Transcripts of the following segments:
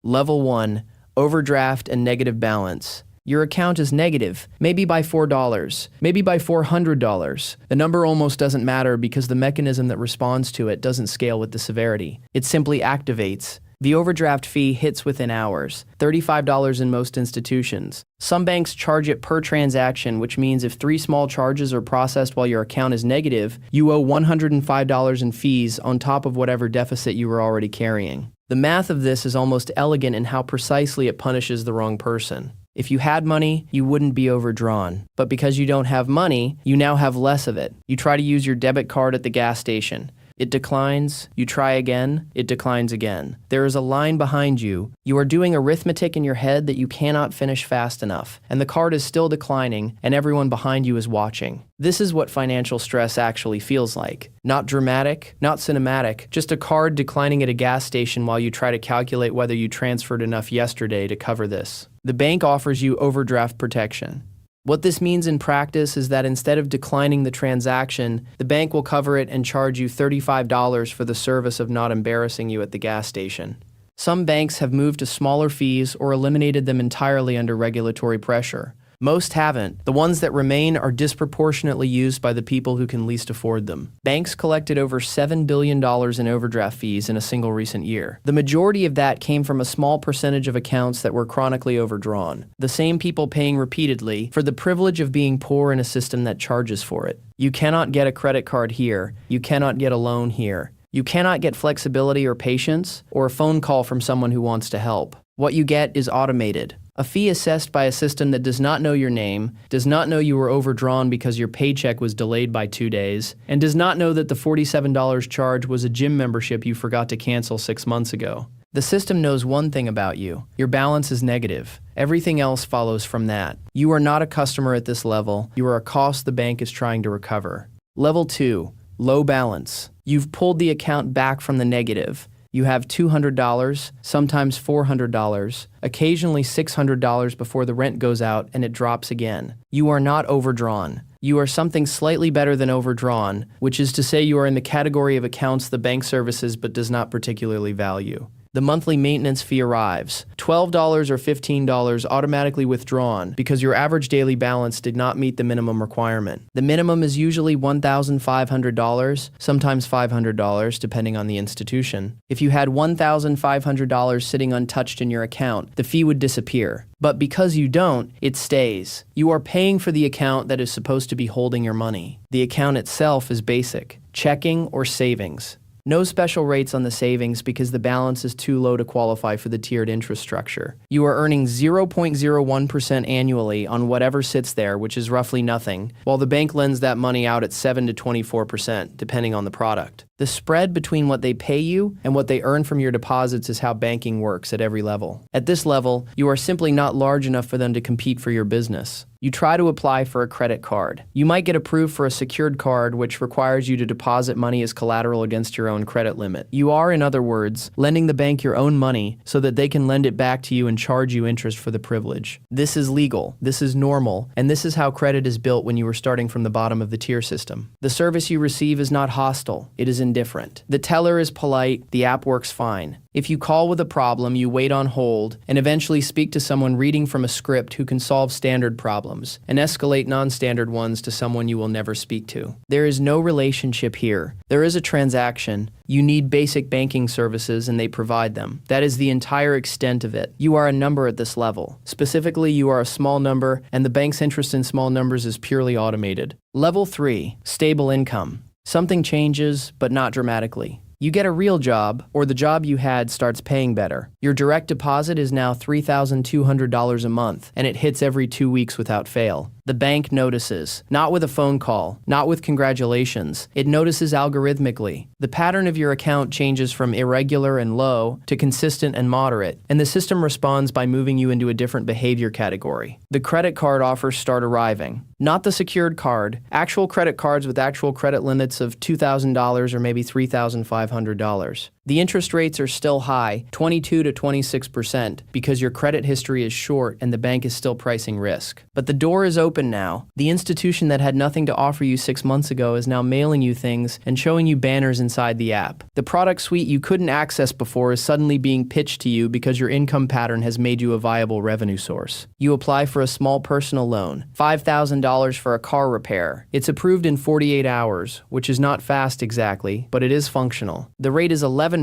Level 1. Overdraft and negative balance. Your account is negative, maybe by $4, maybe by $400. The number almost doesn't matter because the mechanism that responds to it doesn't scale with the severity. It simply activates. The overdraft fee hits within hours, $35 in most institutions. Some banks charge it per transaction, which means if 3 small charges are processed while your account is negative, you owe $105 in fees on top of whatever deficit you were already carrying. The math of this is almost elegant in how precisely it punishes the wrong person. If you had money, you wouldn't be overdrawn. But because you don't have money, you now have less of it. You try to use your debit card at the gas station. It declines, you try again, it declines again. There is a line behind you. You are doing arithmetic in your head that you cannot finish fast enough, and the card is still declining, and everyone behind you is watching. This is what financial stress actually feels like. Not dramatic, not cinematic, just a card declining at a gas station while you try to calculate whether you transferred enough yesterday to cover this. The bank offers you overdraft protection. What this means in practice is that instead of declining the transaction, the bank will cover it and charge you $35 for the service of not embarrassing you at the gas station. Some banks have moved to smaller fees or eliminated them entirely under regulatory pressure. Most haven't. The ones that remain are disproportionately used by the people who can least afford them. Banks collected over $7 billion in overdraft fees in a single recent year. The majority of that came from a small percentage of accounts that were chronically overdrawn. The same people paying repeatedly for the privilege of being poor in a system that charges for it. You cannot get a credit card here. You cannot get a loan here. You cannot get flexibility or patience or a phone call from someone who wants to help. What you get is automated. A fee assessed by a system that does not know your name, does not know you were overdrawn because your paycheck was delayed by 2 days, and does not know that the $47 charge was a gym membership you forgot to cancel 6 months ago. The system knows one thing about you. Your balance is negative. Everything else follows from that. You are not a customer at this level. You are a cost the bank is trying to recover. Level 2. Low balance. You've pulled the account back from the negative. You have $200, sometimes $400, occasionally $600 before the rent goes out and it drops again. You are not overdrawn. You are something slightly better than overdrawn, which is to say you are in the category of accounts the bank services but does not particularly value. The monthly maintenance fee arrives. $12 or $15 automatically withdrawn because your average daily balance did not meet the minimum requirement. The minimum is usually $1,500, sometimes $500, depending on the institution. If you had $1,500 sitting untouched in your account, the fee would disappear. But because you don't, it stays. You are paying for the account that is supposed to be holding your money. The account itself is basic, checking or savings. No special rates on the savings because the balance is too low to qualify for the tiered interest structure. You are earning 0.01% annually on whatever sits there, which is roughly nothing, while the bank lends that money out at 7 to 24%, depending on the product. The spread between what they pay you and what they earn from your deposits is how banking works at every level. At this level, you are simply not large enough for them to compete for your business. You try to apply for a credit card. You might get approved for a secured card, which requires you to deposit money as collateral against your own credit limit. You are, in other words, lending the bank your own money so that they can lend it back to you and charge you interest for the privilege. This is legal, this is normal, and this is how credit is built when you are starting from the bottom of the tier system. The service you receive is not hostile, it is indifferent. The teller is polite, the app works fine. If you call with a problem, you wait on hold and eventually speak to someone reading from a script who can solve standard problems and escalate non-standard ones to someone you will never speak to. There is no relationship here. There is a transaction. You need basic banking services and they provide them. That is the entire extent of it. You are a number at this level. Specifically, you are a small number and the bank's interest in small numbers is purely automated. Level 3, stable income. Something changes, but not dramatically. You get a real job, or the job you had starts paying better. Your direct deposit is now $3,200 a month, and it hits every 2 weeks without fail. The bank notices, not with a phone call, not with congratulations. It notices algorithmically. The pattern of your account changes from irregular and low to consistent and moderate, and the system responds by moving you into a different behavior category. The credit card offers start arriving. Not the secured card, actual credit cards with actual credit limits of $2,000 or maybe $3,500. The interest rates are still high, 22 to 26%, because your credit history is short and the bank is still pricing risk. But the door is open now. The institution that had nothing to offer you 6 months ago is now mailing you things and showing you banners inside the app. The product suite you couldn't access before is suddenly being pitched to you because your income pattern has made you a viable revenue source. You apply for a small personal loan, $5,000 for a car repair. It's approved in 48 hours, which is not fast exactly, but it is functional. The rate is 11%,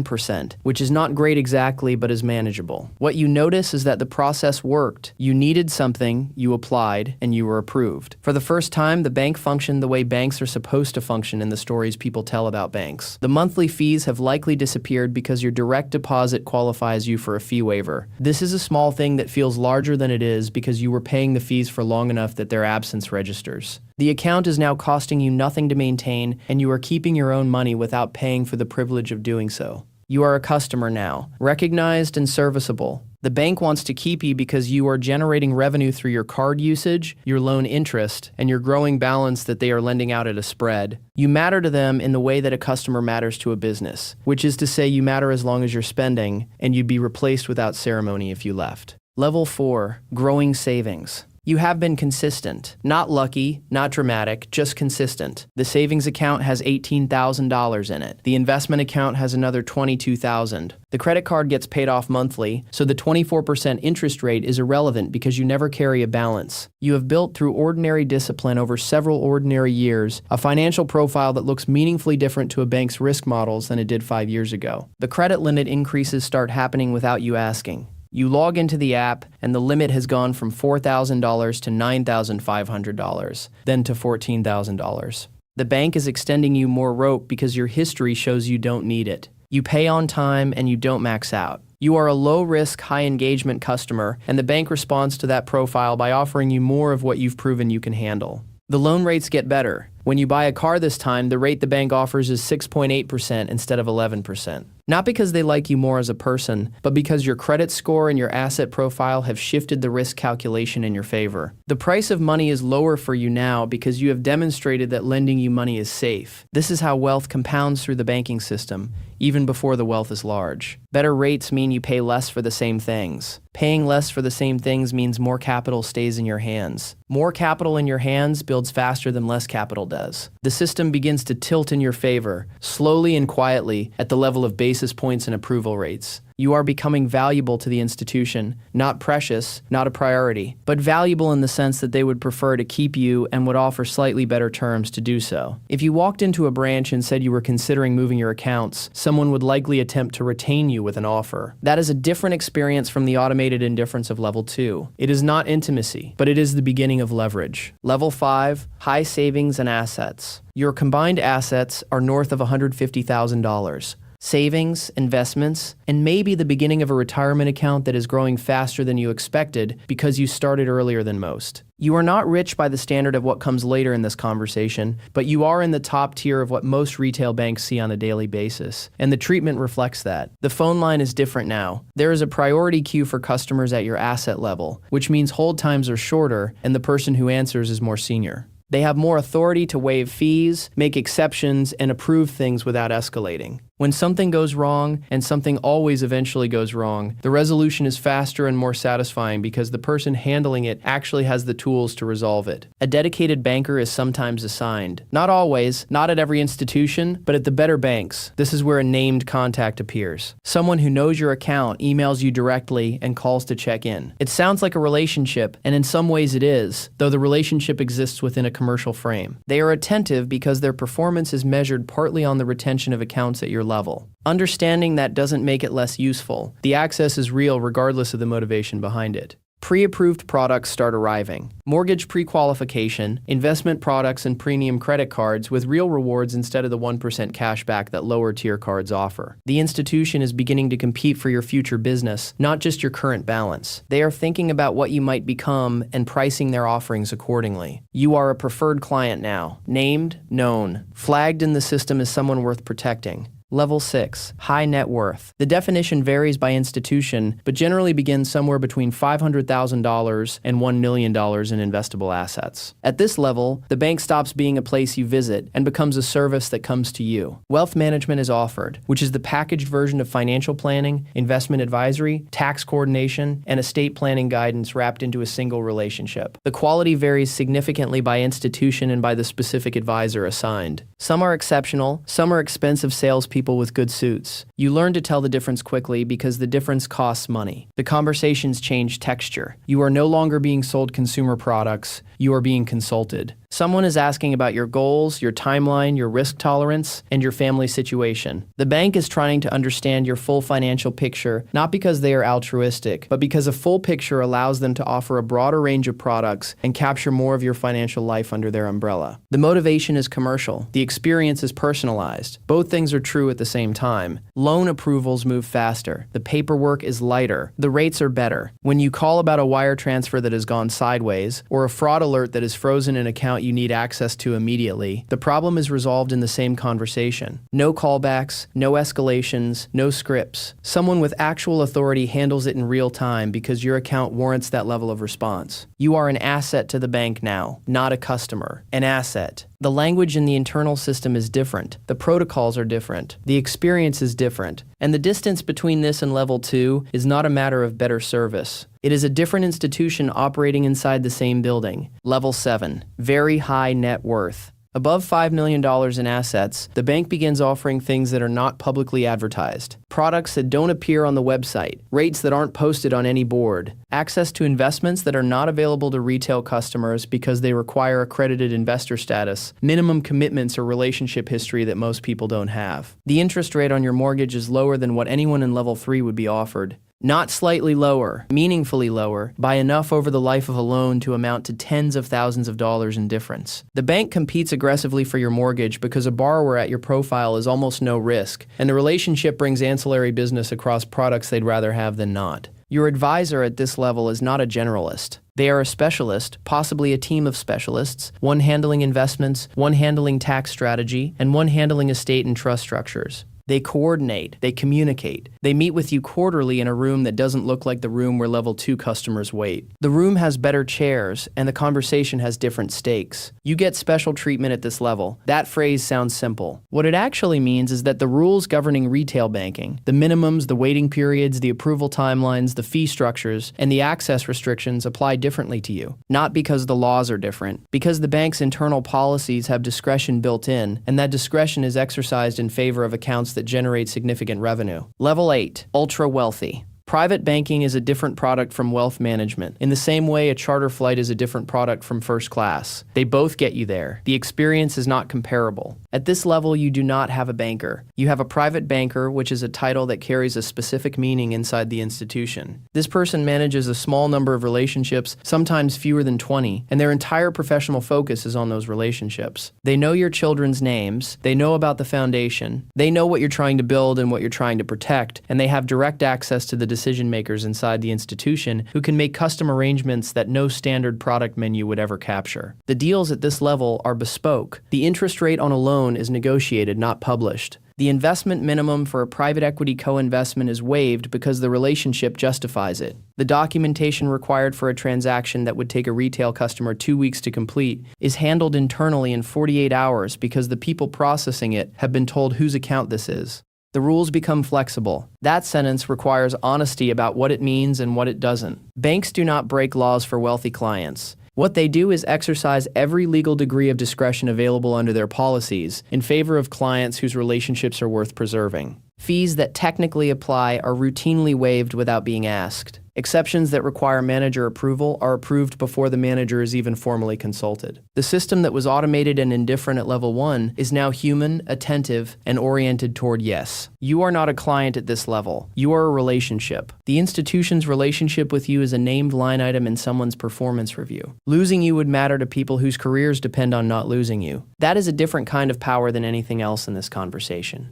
which is not great exactly, but is manageable. What you notice is that the process worked. You needed something, you applied, and you were approved. For the first time, the bank functioned the way banks are supposed to function in the stories people tell about banks. The monthly fees have likely disappeared because your direct deposit qualifies you for a fee waiver. This is a small thing that feels larger than it is because you were paying the fees for long enough that their absence registers. The account is now costing you nothing to maintain, and you are keeping your own money without paying for the privilege of doing so. You are a customer now, recognized and serviceable. The bank wants to keep you because you are generating revenue through your card usage, your loan interest, and your growing balance that they are lending out at a spread. You matter to them in the way that a customer matters to a business, which is to say you matter as long as you're spending, and you'd be replaced without ceremony if you left. Level 4, growing savings. You have been consistent. Not lucky, not dramatic, just consistent. The savings account has $18,000 in it. The investment account has another $22,000. The credit card gets paid off monthly, so the 24% interest rate is irrelevant because you never carry a balance. You have built through ordinary discipline over several ordinary years a financial profile that looks meaningfully different to a bank's risk models than it did 5 years ago. The credit limit increases start happening without you asking. You log into the app, and the limit has gone from $4,000 to $9,500, then to $14,000. The bank is extending you more rope because your history shows you don't need it. You pay on time, and you don't max out. You are a low-risk, high-engagement customer, and the bank responds to that profile by offering you more of what you've proven you can handle. The loan rates get better. When you buy a car this time, the rate the bank offers is 6.8% instead of 11%. Not because they like you more as a person, but because your credit score and your asset profile have shifted the risk calculation in your favor. The price of money is lower for you now because you have demonstrated that lending you money is safe. This is how wealth compounds through the banking system, even before the wealth is large. Better rates mean you pay less for the same things. Paying less for the same things means more capital stays in your hands. More capital in your hands builds faster than less capital does. The system begins to tilt in your favor, slowly and quietly, at the level of basis points and approval rates. You are becoming valuable to the institution, not precious, not a priority, but valuable in the sense that they would prefer to keep you and would offer slightly better terms to do so. If you walked into a branch and said you were considering moving your accounts, someone would likely attempt to retain you with an offer. That is a different experience from the automated indifference of level 2. It is not intimacy, but it is the beginning of leverage. Level 5, high savings and assets. Your combined assets are north of $150,000. Savings, investments, and maybe the beginning of a retirement account that is growing faster than you expected because you started earlier than most. You are not rich by the standard of what comes later in this conversation, but you are in the top tier of what most retail banks see on a daily basis, and the treatment reflects that. The phone line is different now. There is a priority queue for customers at your asset level, which means hold times are shorter and the person who answers is more senior. They have more authority to waive fees, make exceptions, and approve things without escalating. When something goes wrong, and something always eventually goes wrong, the resolution is faster and more satisfying because the person handling it actually has the tools to resolve it. A dedicated banker is sometimes assigned. Not always, not at every institution, but at the better banks. This is where a named contact appears. Someone who knows your account, emails you directly, and calls to check in. It sounds like a relationship, and in some ways it is, though the relationship exists within a commercial frame. They are attentive because their performance is measured partly on the retention of accounts at your level. Understanding that doesn't make it less useful. The access is real regardless of the motivation behind it. Pre-approved products start arriving. Mortgage pre-qualification, investment products, and premium credit cards with real rewards instead of the 1% cashback that lower-tier cards offer. The institution is beginning to compete for your future business, not just your current balance. They are thinking about what you might become and pricing their offerings accordingly. You are a preferred client now. Named, known, flagged in the system as someone worth protecting. Level 6. High net worth. The definition varies by institution, but generally begins somewhere between $500,000 and $1 million in investable assets. At this level, the bank stops being a place you visit and becomes a service that comes to you. Wealth management is offered, which is the packaged version of financial planning, investment advisory, tax coordination, and estate planning guidance wrapped into a single relationship. The quality varies significantly by institution and by the specific advisor assigned. Some are exceptional, some are expensive salespeople with good suits. You learn to tell the difference quickly because the difference costs money. The conversations change texture. You are no longer being sold consumer products, you are being consulted. Someone is asking about your goals, your timeline, your risk tolerance, and your family situation. The bank is trying to understand your full financial picture, not because they are altruistic, but because a full picture allows them to offer a broader range of products and capture more of your financial life under their umbrella. The motivation is commercial. The experience is personalized. Both things are true at the same time. Loan approvals move faster. The paperwork is lighter. The rates are better. When you call about a wire transfer that has gone sideways, or a fraud alert that has frozen an account you need access to immediately, the problem is resolved in the same conversation. No callbacks, no escalations, no scripts. Someone with actual authority handles it in real time because your account warrants that level of response. You are an asset to the bank now, not a customer. An asset. The language in the internal system is different. The protocols are different. The experience is different. And the distance between this and level 2 is not a matter of better service. It is a different institution operating inside the same building. Level 7. Very high net worth. Above $5 million in assets, the bank begins offering things that are not publicly advertised. Products that don't appear on the website, rates that aren't posted on any board, access to investments that are not available to retail customers because they require accredited investor status, minimum commitments or relationship history that most people don't have. The interest rate on your mortgage is lower than what anyone in level 3 would be offered. Not slightly lower, meaningfully lower, by enough over the life of a loan to amount to tens of thousands of dollars in difference. The bank competes aggressively for your mortgage because a borrower at your profile is almost no risk, and the relationship brings ancillary business across products they'd rather have than not. Your advisor at this level is not a generalist. They are a specialist, possibly a team of specialists, one handling investments, one handling tax strategy, and one handling estate and trust structures. They coordinate, they communicate. They meet with you quarterly in a room that doesn't look like the room where level 2 customers wait. The room has better chairs, and the conversation has different stakes. You get special treatment at this level. That phrase sounds simple. What it actually means is that the rules governing retail banking, the minimums, the waiting periods, the approval timelines, the fee structures, and the access restrictions apply differently to you. Not because the laws are different, because the bank's internal policies have discretion built in, and that discretion is exercised in favor of accounts that generate significant revenue. Level 8. Ultra wealthy. Private banking is a different product from wealth management, in the same way a charter flight is a different product from first class. They both get you there. The experience is not comparable. At this level, you do not have a banker. You have a private banker, which is a title that carries a specific meaning inside the institution. This person manages a small number of relationships, sometimes fewer than 20, and their entire professional focus is on those relationships. They know your children's names, they know about the foundation, they know what you're trying to build and what you're trying to protect, and they have direct access to the decision makers inside the institution who can make custom arrangements that no standard product menu would ever capture. The deals at this level are bespoke. The interest rate on a loan is negotiated, not published. The investment minimum for a private equity co-investment is waived because the relationship justifies it. The documentation required for a transaction that would take a retail customer 2 weeks to complete is handled internally in 48 hours because the people processing it have been told whose account this is. The rules become flexible. That sentence requires honesty about what it means and what it doesn't. Banks do not break laws for wealthy clients. What they do is exercise every legal degree of discretion available under their policies in favor of clients whose relationships are worth preserving. Fees that technically apply are routinely waived without being asked. Exceptions that require manager approval are approved before the manager is even formally consulted. The system that was automated and indifferent at level 1 is now human, attentive, and oriented toward yes. You are not a client at this level. You are a relationship. The institution's relationship with you is a named line item in someone's performance review. Losing you would matter to people whose careers depend on not losing you. That is a different kind of power than anything else in this conversation.